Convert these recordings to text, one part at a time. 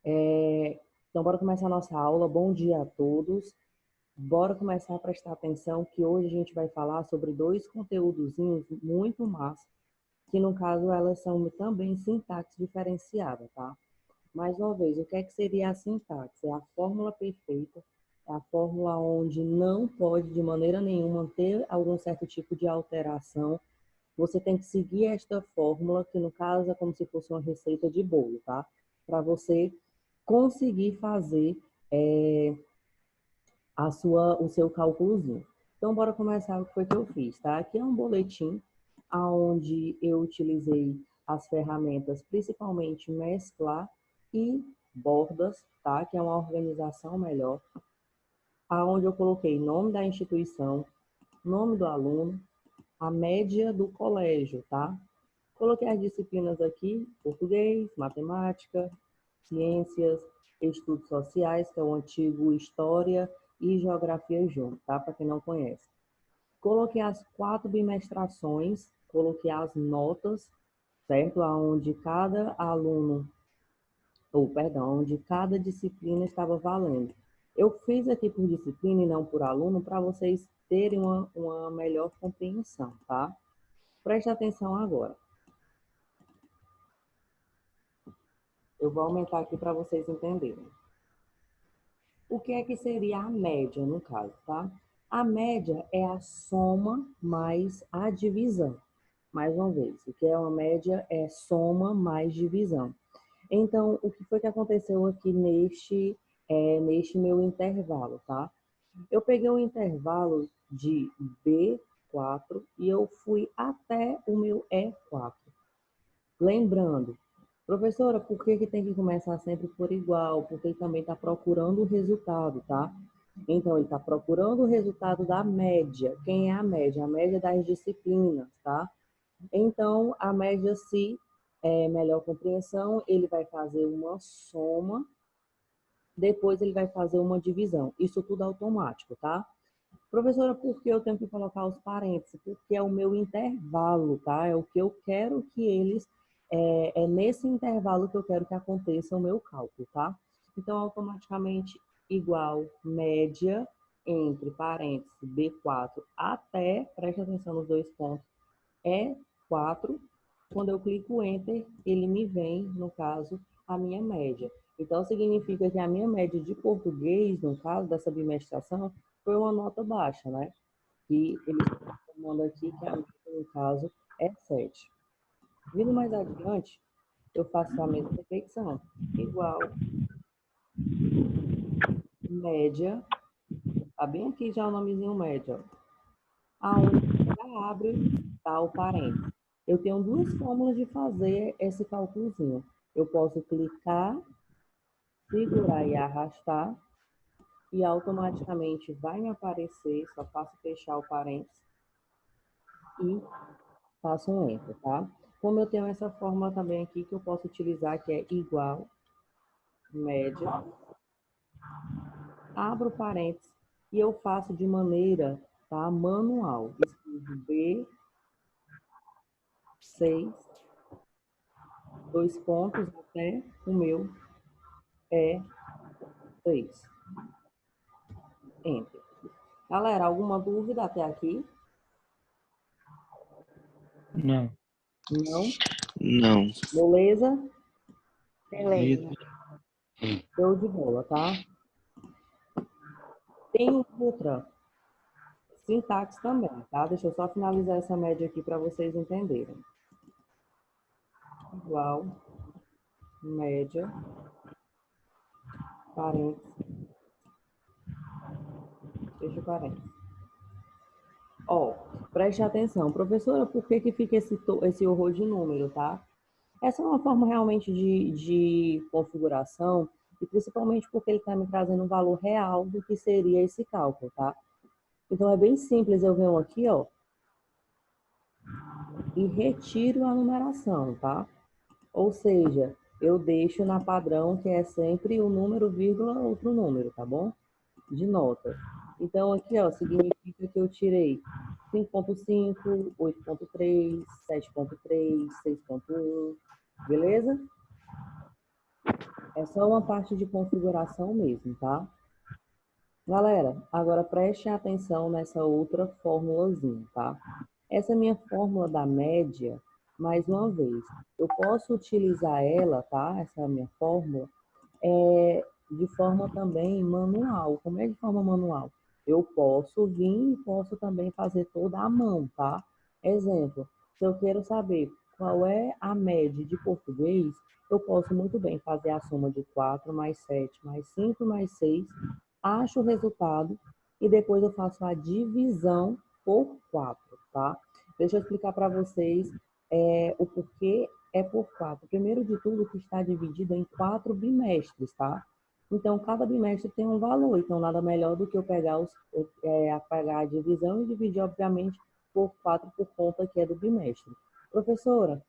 Então, bora começar a nossa aula. Bom dia a todos. Bora começar a prestar atenção que hoje a gente vai falar sobre dois conteúdozinhos muito massa, que no caso elas são também sintaxe diferenciada, tá? Mais uma vez, o que é que seria a sintaxe? É a fórmula perfeita, é a fórmula onde não pode de maneira nenhuma ter algum certo tipo de alteração. Você tem que seguir esta fórmula, que no caso é como se fosse uma receita de bolo, tá? Para você conseguir fazer o seu cálculozinho. Então, bora começar o que foi que eu fiz, tá? Aqui é um boletim onde eu utilizei as ferramentas, principalmente mesclar e bordas, tá? Que é uma organização melhor, aonde eu coloquei nome da instituição, nome do aluno, a média do colégio, tá? Coloquei as disciplinas aqui: português, matemática, ciências, estudos sociais, que é o antigo história e geografia junto, tá? Para quem não conhece. Coloquei as 4 bimestrações, coloquei as notas, certo? Aonde cada aluno, ou perdão, onde cada disciplina estava valendo. Eu fiz aqui por disciplina e não por aluno, para vocês terem uma melhor compreensão, tá? Preste atenção agora. Eu vou aumentar aqui para vocês entenderem. O que é que seria a média, no caso, tá? A média é a soma mais a divisão. Mais uma vez, o que é uma média é soma mais divisão. Então, o que foi que aconteceu aqui neste meu intervalo, tá? Eu peguei um intervalo de B4 e eu fui até o meu E4. Lembrando, professora, por que que tem que começar sempre por igual? Porque ele também está procurando o resultado, tá? Então, ele está procurando o resultado da média. Quem é a média? A média das disciplinas, tá? Então, a média, se é melhor compreensão, ele vai fazer uma soma, depois ele vai fazer uma divisão. Isso tudo automático, tá? Professora, por que eu tenho que colocar os parênteses? Porque é o meu intervalo, tá? É o que eu quero que eles... É nesse intervalo que eu quero que aconteça o meu cálculo, tá? Então, automaticamente, igual média entre parênteses B4 até, preste atenção nos dois pontos, E4. Quando eu clico Enter, ele me vem, no caso, a minha média. Então, significa que a minha média de português, no caso dessa bimestração, foi uma nota baixa, né? E eles estão informando aqui que a média, no caso, é 7. Vindo mais adiante, eu faço a mesma repetição. Igual média, tá bem aqui já o nomezinho média, aonde já abre, tá, o parênteses. Eu tenho duas fórmulas de fazer esse cálculozinho. Eu posso clicar, segurar e arrastar, e automaticamente vai me aparecer, só faço fechar o parênteses e faço um Enter, tá? Como eu tenho essa fórmula também aqui que eu posso utilizar, que é igual, média, abro parênteses e eu faço de maneira, tá, manual. Escrevo B6, dois pontos até o meu E6. Enter. Galera, alguma dúvida até aqui? Não. Não? Não. Beleza? Beleza. Show de bola, tá? Tem outra sintaxe também, tá? Deixa eu só finalizar essa média aqui para vocês entenderem. Igual, média, parênteses, fecha parênteses. Ó, preste atenção. Professora, por que que fica esse horror de número, tá? Essa é uma forma realmente de configuração, e principalmente porque ele está me trazendo um valor real do que seria esse cálculo, tá? Então, é bem simples. Eu venho aqui, ó, e retiro a numeração, tá? Ou seja, eu deixo na padrão, que é sempre o número, vírgula, outro número, tá bom? De nota. Então, aqui, ó, significa que eu tirei 5.5, 8.3, 7.3, 6.1, beleza? É só uma parte de configuração mesmo, tá? Galera, agora prestem atenção nessa outra formulazinha, tá? Essa minha fórmula da média, mais uma vez, eu posso utilizar ela, tá? Essa minha fórmula, de forma também manual. Como é de forma manual? Eu posso vir e posso também fazer toda a mão, tá? Exemplo, se eu quero saber qual é a média de português, eu posso muito bem fazer a soma de 4 mais 7 mais 5 mais 6, acho o resultado e depois eu faço a divisão por 4, tá? Deixa eu explicar para vocês o porquê é por 4. Primeiro de tudo, que está dividido em 4 bimestres, tá? Então, cada bimestre tem um valor, então nada melhor do que eu pegar, pegar a divisão e dividir, obviamente, por 4 por conta que é do bimestre. Professora,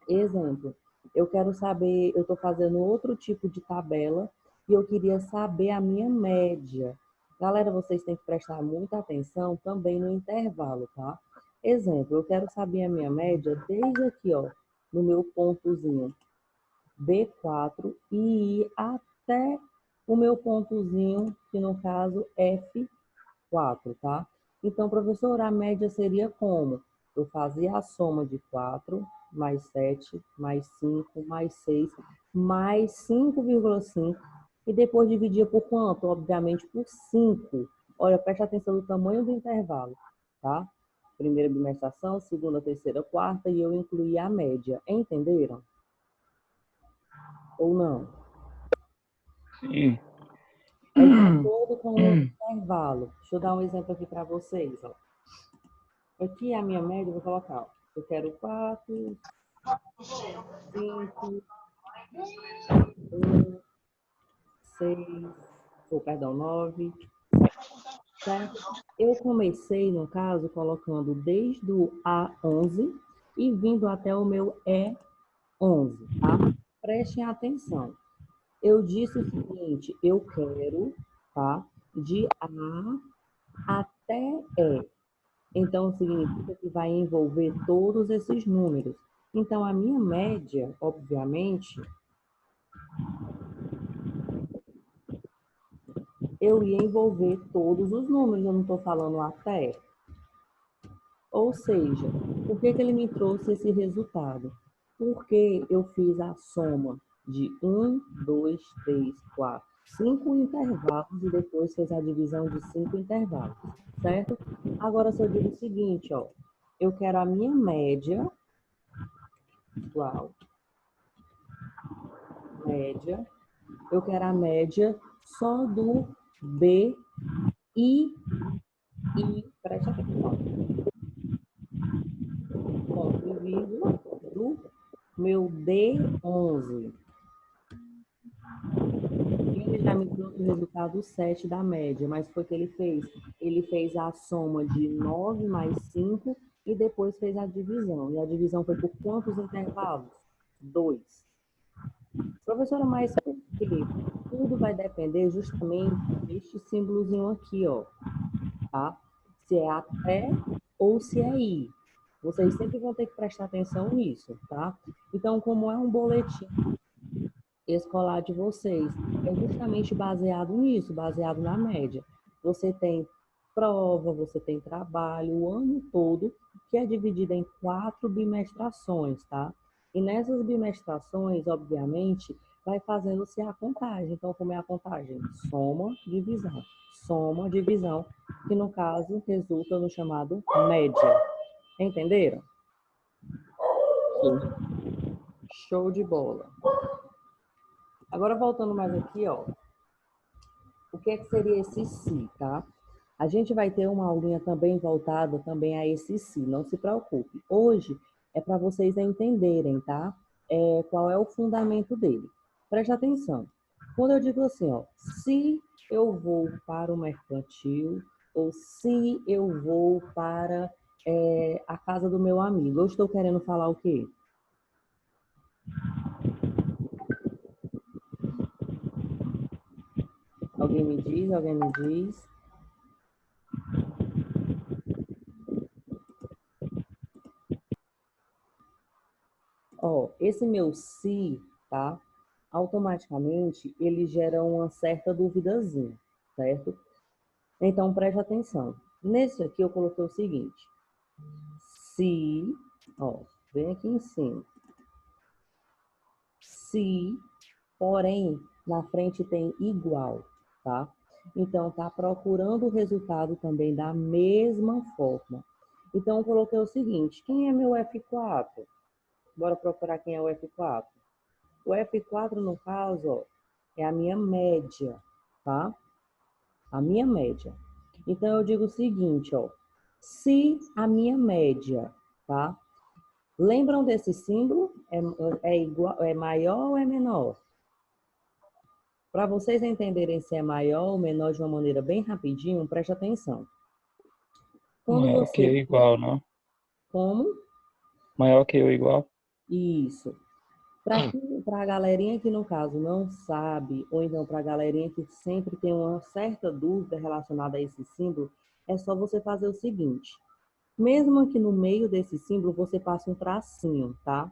exemplo, eu quero saber, eu estou fazendo outro tipo de tabela e eu queria saber a minha média. Galera, vocês têm que prestar muita atenção também no intervalo, tá? Exemplo, eu quero saber a minha média desde aqui, ó, no meu pontozinho B4 e ir até o meu pontozinho, que no caso F4, tá? Então, professor, a média seria como? Eu fazia a soma de 4, mais 7, mais 5, mais 6, mais 5,5 e depois dividia por quanto? Obviamente por 5. Olha, preste atenção no tamanho do intervalo, tá? Primeira bimestração, segunda, terceira, quarta e eu incluí a média. Entenderam? Ou não? Sim. É de acordo com o intervalo. Deixa eu dar um exemplo aqui para vocês. Ó. Aqui a minha média, eu vou colocar. Ó. Eu quero 4, 5, 1, 6, ou perdão, 9, certo? Eu comecei, no caso, colocando desde o A11 e vindo até o meu E11, tá? Prestem atenção. Eu disse o seguinte, eu quero, tá? De A até E. Então, significa que vai envolver todos esses números. Então, a minha média, obviamente, eu ia envolver todos os números, eu não estou falando até. Ou seja, por que ele me trouxe esse resultado? Porque eu fiz a soma de 1, 2, 3, 4, 5 intervalos e depois fez a divisão de 5 intervalos, certo? Agora, se eu digo o seguinte, ó, eu quero a minha média, igual, média, eu quero a média só do B e preste atenção, ponto e vírgula do meu D11. Ele já me trouxe o resultado 7 da média, mas foi o que ele fez? Ele fez a soma de 9 mais 5 e depois fez a divisão. E a divisão foi por quantos intervalos? 2. Professora, mas por quê? Tudo vai depender justamente deste símbolozinho aqui, ó, tá? Se é até ou se é i. Vocês sempre vão ter que prestar atenção nisso, tá? Então, como é um boletim escolar de vocês, é justamente baseado nisso, baseado na média. Você tem prova, você tem trabalho o ano todo, que é dividido em 4 bimestrações, tá? E nessas bimestrações, obviamente, vai fazendo-se a contagem. Então, como é a contagem? Soma, divisão, que no caso resulta no chamado média. Entenderam? Sim. Show de bola. Agora, voltando mais aqui, ó. O que é que seria esse si, tá? A gente vai ter uma aulinha também voltada também a esse si, não se preocupe. Hoje é para vocês entenderem, tá? Qual é o fundamento dele. Preste atenção. Quando eu digo assim, ó, se eu vou para o mercantil ou se eu vou para a casa do meu amigo, eu estou querendo falar o quê? Alguém me diz? Alguém me diz? Ó, esse meu se, tá? automaticamente ele gera uma certa duvidazinha, certo? Então, preste atenção. Nesse aqui eu coloquei o seguinte. Se, ó, vem aqui em cima. Se, porém, na frente tem igual, tá? Então, tá procurando o resultado também da mesma forma. Então, eu coloquei o seguinte. Quem é meu F4? Bora procurar quem é o F4. O F4, no caso, ó, é a minha média, tá? A minha média. Então, eu digo o seguinte, ó. Se a minha média, tá? Lembram desse símbolo? É igual, é maior ou é menor? Para vocês entenderem se é maior ou menor de uma maneira bem rapidinho, preste atenção. Quando Maior que eu você... igual, não? Como? Maior que eu igual? Isso. Para a galerinha que, no caso, não sabe, ou então para a galerinha que sempre tem uma certa dúvida relacionada a esse símbolo, é só você fazer o seguinte. Mesmo que no meio desse símbolo você passe um tracinho, tá?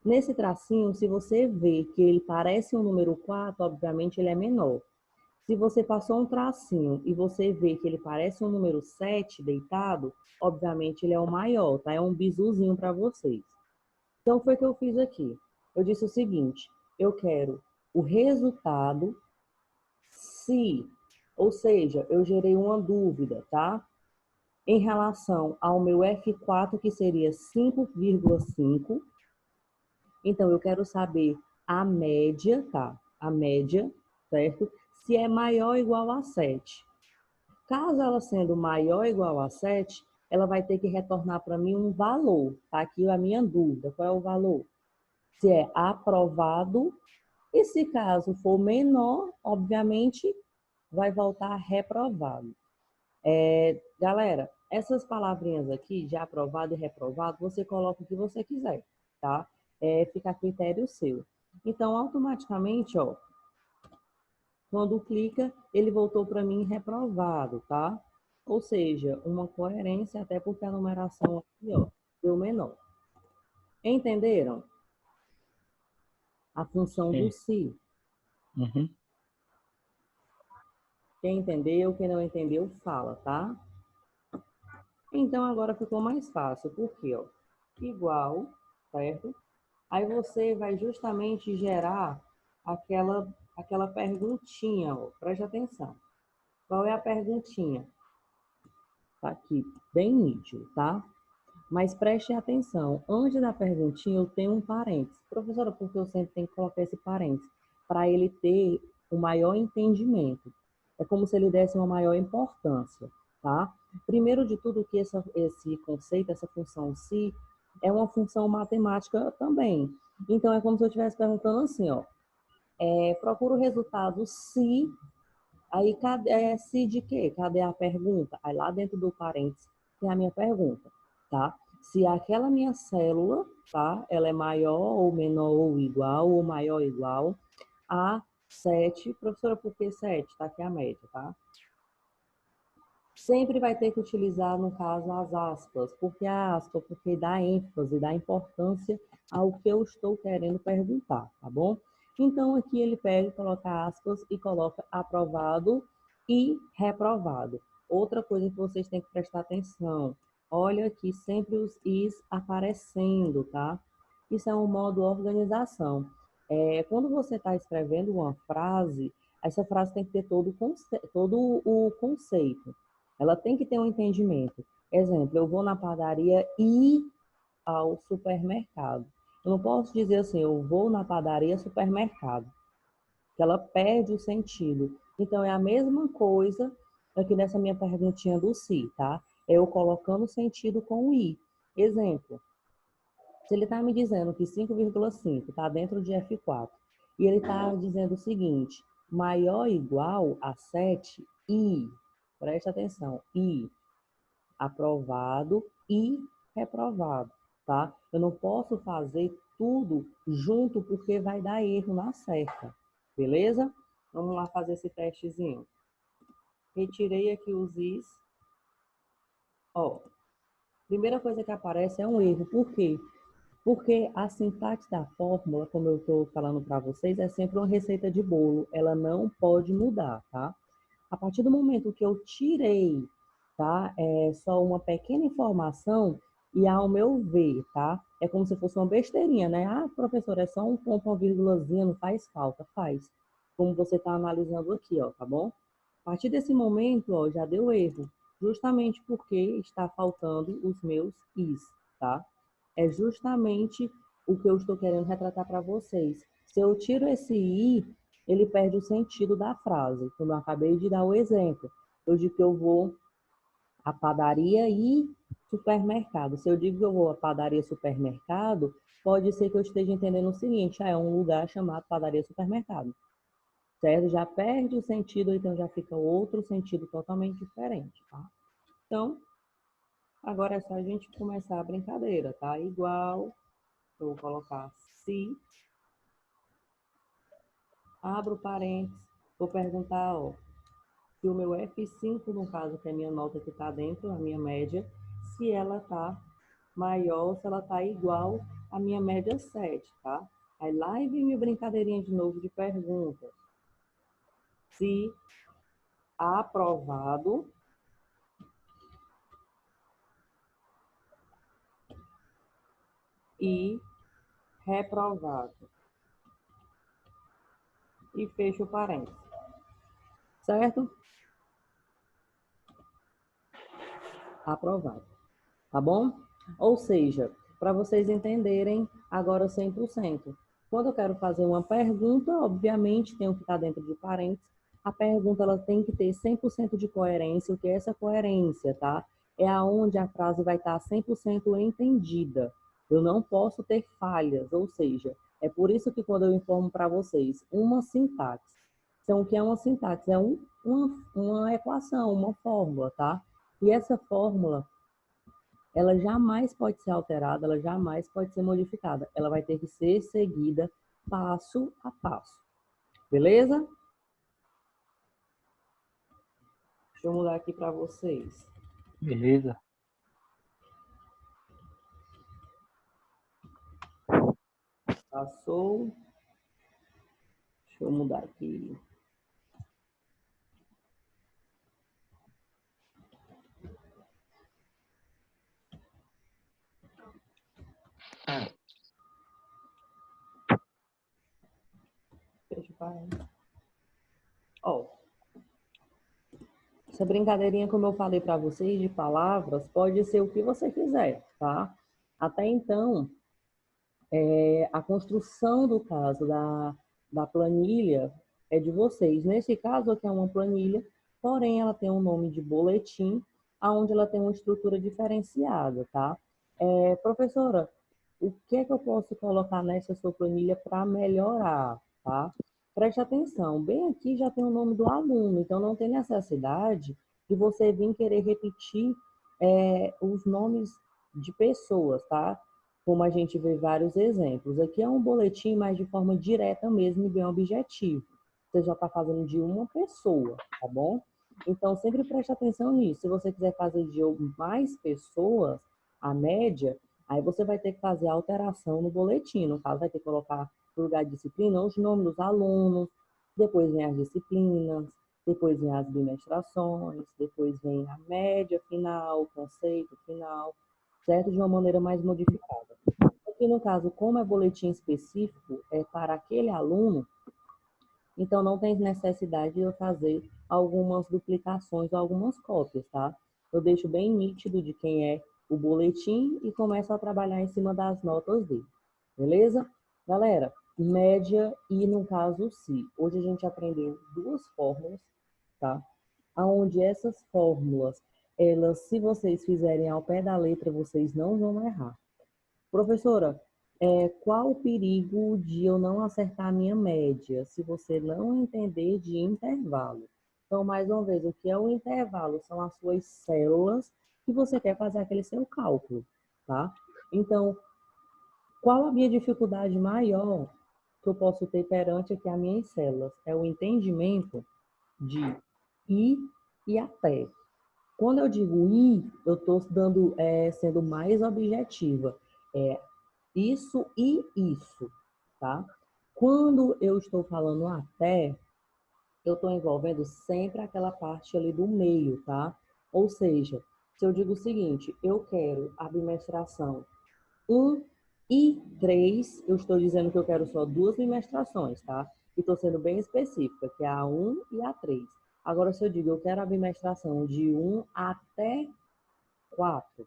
Nesse tracinho, se você vê que ele parece um número 4, obviamente ele é menor. Se você passou um tracinho e você vê que ele parece um número 7 deitado, obviamente ele é o maior, tá? É um bizuzinho para vocês. Então, foi o que eu fiz aqui. Eu disse o seguinte, eu quero o resultado se, ou seja, eu gerei uma dúvida, tá? Em relação ao meu F4, que seria 5,5. Então, eu quero saber a média, tá? A média, certo? Se é maior ou igual a 7. Caso ela sendo maior ou igual a 7, ela vai ter que retornar para mim um valor. Tá aqui a minha dúvida. Qual é o valor? Se é aprovado. E se caso for menor, obviamente, vai voltar reprovado. Galera, essas palavrinhas aqui, de aprovado e reprovado, você coloca o que você quiser, tá? Fica a critério seu. Então, automaticamente, ó, quando clica, ele voltou para mim reprovado, tá? Ou seja, uma coerência, até porque a numeração aqui, ó, deu menor. Entenderam? A função do Sim. se. Uhum. Quem entendeu, quem não entendeu, fala, tá? Então, agora ficou mais fácil. Por quê? Ó? Igual, certo? Aí você vai justamente gerar aquela perguntinha, ó. Preste atenção. Qual é a perguntinha? Tá aqui, bem nítido, tá? Mas preste atenção. Antes da perguntinha, eu tenho um parênteses. Professora, porque eu sempre tenho que colocar esse parênteses? Para ele ter o maior entendimento. É como se ele desse uma maior importância, tá? Primeiro de tudo, que esse conceito, essa função se, é uma função matemática também. Então, é como se eu estivesse perguntando assim, ó. Procura o resultado se... Aí, se de quê? Cadê a pergunta? Aí, lá dentro do parênteses, tem a minha pergunta, tá? Se aquela minha célula, tá? Ela é maior ou menor ou igual, ou maior ou igual a 7. Professora, por que 7? Tá aqui a média, tá? Sempre vai ter que utilizar, no caso, as aspas. Por que a aspa? Porque dá ênfase, dá importância ao que eu estou querendo perguntar, tá bom? Então, aqui ele pega, coloca aspas e coloca aprovado e reprovado. Outra coisa que vocês têm que prestar atenção. Olha aqui sempre os is aparecendo, tá? Isso é um modo organização. Quando você está escrevendo uma frase, essa frase tem que ter todo o conceito. Ela tem que ter um entendimento. Exemplo, eu vou na padaria e ao supermercado. Eu não posso dizer assim, eu vou na padaria supermercado, que ela perde o sentido. Então, é a mesma coisa aqui nessa minha perguntinha do se, tá? É eu colocando o sentido com o i. Exemplo, se ele está me dizendo que 5,5 está dentro de F4, e ele está dizendo o seguinte, maior ou igual a 7, i, preste atenção, i, aprovado e reprovado, tá? Eu não posso fazer tudo junto porque vai dar erro na certa, beleza? Vamos lá fazer esse testezinho. Retirei aqui os is. Ó, primeira coisa que aparece é um erro. Por quê? Porque a sintaxe da fórmula, como eu estou falando para vocês, é sempre uma receita de bolo. Ela não pode mudar, tá? A partir do momento que eu tirei, tá? É só uma pequena informação e ao meu ver, tá? É como se fosse uma besteirinha, né? Ah, professor, é só um ponto, uma vírgulazinha, não faz falta. Faz. Como você está analisando aqui, ó, tá bom? A partir desse momento, ó, já deu erro. Justamente porque está faltando os meus is, tá? É justamente o que eu estou querendo retratar para vocês. Se eu tiro esse i, ele perde o sentido da frase. Como eu acabei de dar o exemplo. Eu digo que eu vou à padaria e supermercado. Se eu digo que eu vou à padaria e supermercado, pode ser que eu esteja entendendo o seguinte, é um lugar chamado padaria e supermercado. Certo? Já perde o sentido, então já fica outro sentido totalmente diferente, tá? Então, agora é só a gente começar a brincadeira, tá? Igual, eu vou colocar se, abro parênteses, vou perguntar, ó, se o meu F5, no caso, que é a minha nota que está dentro, a minha média, se ela está maior, se ela está igual à minha média 7, tá? Aí lá vem minha brincadeirinha de novo de pergunta. Se aprovado, e reprovado. E fecho o parênteses. Certo? Aprovado. Tá bom? Ou seja, para vocês entenderem agora 100%. Quando eu quero fazer uma pergunta, obviamente tem que estar dentro de parênteses. A pergunta ela tem que ter 100% de coerência. O que é essa coerência, tá? É aonde a frase vai estar 100% entendida. Eu não posso ter falhas, ou seja, é por isso que quando eu informo para vocês uma sintaxe, então o que é uma sintaxe? É uma equação, uma fórmula, tá? E essa fórmula ela jamais pode ser alterada, ela jamais pode ser modificada. Ela vai ter que ser seguida passo a passo. Beleza? Deixa eu mudar aqui para vocês. Beleza. Passou. Deixa eu mudar aqui. Deixa eu parar. Ó, essa brincadeirinha, como eu falei para vocês, de palavras, pode ser o que você quiser, tá? Até então, a construção do caso da planilha é de vocês. Nesse caso aqui é uma planilha, porém ela tem um nome de boletim, onde ela tem uma estrutura diferenciada, tá? Professora, o que é que eu posso colocar nessa sua planilha para melhorar, tá? Preste atenção, bem aqui já tem o nome do aluno, então não tem necessidade de você vir querer repetir os nomes de pessoas, tá? Como a gente vê vários exemplos. Aqui é um boletim, mas de forma direta mesmo e bem objetivo. Você já está fazendo de uma pessoa, tá bom? Então, sempre preste atenção nisso. Se você quiser fazer de mais pessoas, a média, aí você vai ter que fazer alteração no boletim. No caso, vai ter que colocar no lugar de disciplina os nomes dos alunos, depois vem as disciplinas, depois vem as bimestrações, depois vem a média final, o conceito final, certo? De uma maneira mais modificada. Aqui no caso, como é boletim específico, é para aquele aluno, então não tem necessidade de eu fazer algumas duplicações ou algumas cópias, tá? Eu deixo bem nítido de quem é o boletim e começo a trabalhar em cima das notas dele, beleza? Galera, média e no caso si. Hoje a gente aprendeu duas fórmulas, tá? Aonde essas fórmulas, elas, se vocês fizerem ao pé da letra, vocês não vão errar. Professora, qual o perigo de eu não acertar a minha média se você não entender de intervalo? Então, mais uma vez, o que é o intervalo? São as suas células que você quer fazer aquele seu cálculo, tá? Então, qual a minha dificuldade maior que eu posso ter perante aqui as minhas células? É o entendimento de ir e até. Quando eu digo ir, eu estou sendo mais objetiva. Isso e isso, tá? Quando eu estou falando até, eu estou envolvendo sempre aquela parte ali do meio, tá? Ou seja, se eu digo o seguinte, eu quero a bimestration 1 e 3, eu estou dizendo que eu quero só duas bimestраções, tá? E estou sendo bem específica, que é a 1 e a 3. Agora, se eu digo eu quero a bimestration de 1 até 4,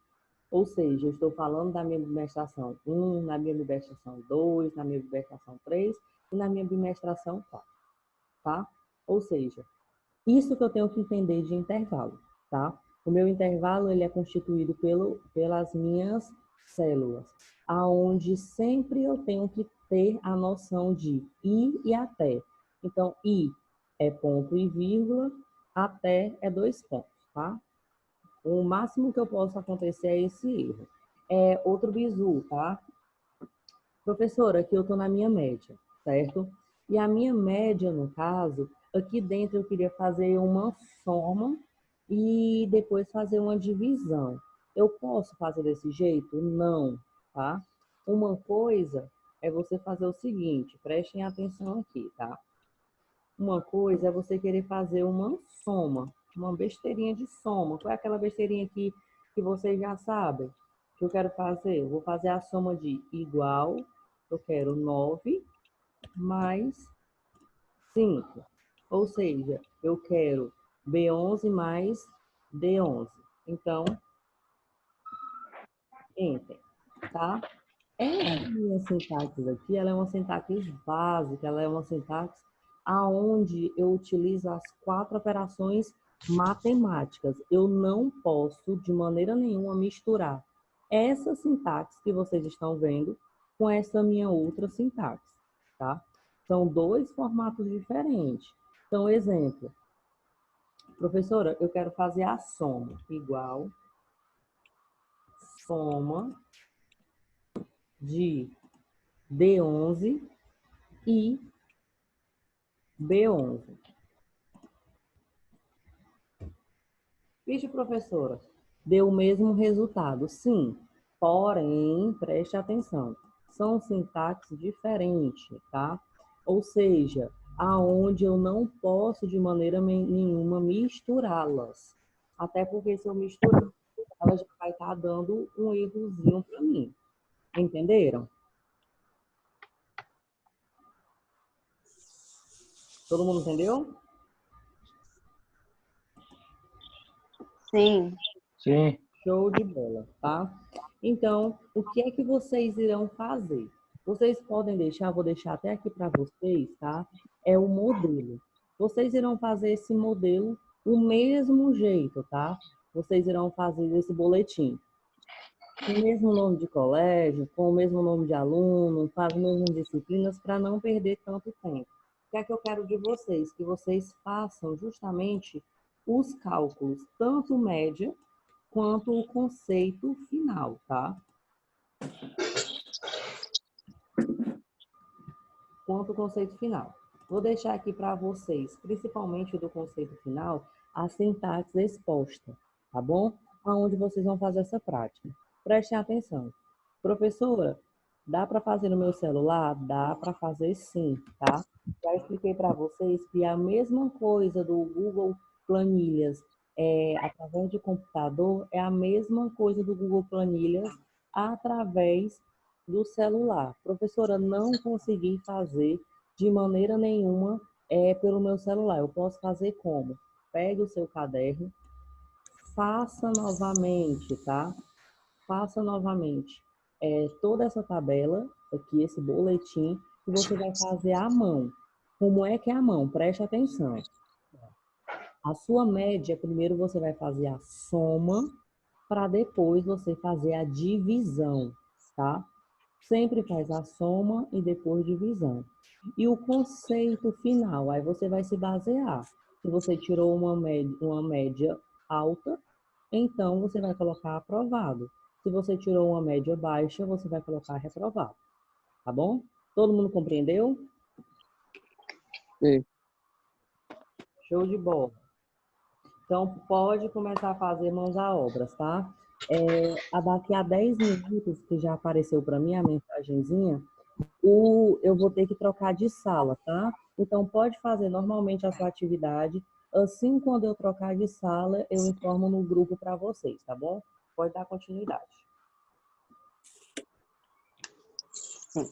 ou seja, eu estou falando da minha bimestration 1, na minha bimestration 2, na minha bimestration 3 e na minha bimestration 4, tá? Ou seja, isso que eu tenho que entender de intervalo, tá? O meu intervalo ele é constituído pelas minhas células, aonde sempre eu tenho que ter a noção de i e até. Então, i é ponto e vírgula, até é 2 pontos, tá? O máximo que eu posso acontecer é esse erro. É outro bizu, tá? Professora, aqui eu estou na minha média, certo? E a minha média, no caso, aqui dentro eu queria fazer uma soma e depois fazer uma divisão. Eu posso fazer desse jeito? Não, tá? Uma coisa é você fazer o seguinte, prestem atenção aqui, tá? Uma coisa é você querer fazer uma soma, uma besteirinha de soma. Qual é aquela besteirinha que vocês já sabem que eu quero fazer? Eu vou fazer a soma de igual, eu quero 9 mais 5. Ou seja, eu quero B11 mais D11. Então, enter, tá? Essa minha sintaxe aqui, ela é uma sintaxe básica, ela é uma sintaxe aonde eu utilizo as 4 operações matemáticas. Eu não posso, de maneira nenhuma, misturar essa sintaxe que vocês estão vendo com essa minha outra sintaxe, tá? São 2 formatos diferentes. Então, exemplo, professora, eu quero fazer a soma igual soma de D11 e B11. Vixe, professora, deu o mesmo resultado. Sim, porém, preste atenção, são sintaxes diferentes, tá? Ou seja, aonde eu não posso de maneira nenhuma misturá-las. Até porque se eu misturar, ela já vai estar dando um errozinho para mim. Entenderam? Todo mundo entendeu? Sim. Sim. Show de bola, tá? Então, o que é que vocês irão fazer? Vocês podem deixar, vou deixar até aqui para vocês, tá? É o modelo. Vocês irão fazer esse modelo do mesmo jeito, tá? Vocês irão fazer esse boletim. Com o mesmo nome de colégio, com o mesmo nome de aluno, com as mesmas disciplinas, para não perder tanto tempo. O que é que eu quero de vocês? Que vocês façam justamente os cálculos, tanto média quanto o conceito final, tá? Quanto o conceito final. Vou deixar aqui para vocês, principalmente do conceito final, a sintaxe exposta, tá bom? Aonde vocês vão fazer essa prática. Prestem atenção. Professora, dá para fazer no meu celular? Dá para fazer sim, tá? Já expliquei para vocês que a mesma coisa do Google Planilhas através de computador é a mesma coisa do Google Planilhas através do celular. Professora, não consegui fazer de maneira nenhuma pelo meu celular. Eu posso fazer como? Pegue o seu caderno, faça novamente, tá? Faça novamente toda essa tabela, aqui, esse boletim, que você vai fazer à mão. Como é que é a mão? Preste atenção. A sua média, primeiro você vai fazer a soma, para depois você fazer a divisão, tá? Sempre faz a soma e depois divisão. E o conceito final, aí você vai se basear. Se você tirou uma média alta, então você vai colocar aprovado. Se você tirou uma média baixa, você vai colocar reprovado. Tá bom? Todo mundo compreendeu? Sim. Show de bola. Então, pode começar a fazer mãos à obra, tá? Daqui a 10 minutos, que já apareceu para mim a mensagenzinha, eu vou ter que trocar de sala, tá? Então, pode fazer normalmente a sua atividade. Assim, quando eu trocar de sala, eu informo no grupo para vocês, tá bom? Pode dar continuidade. Sim.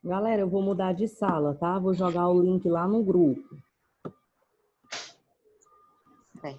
Galera, eu vou mudar de sala, tá? Vou jogar o link lá no grupo. Bem.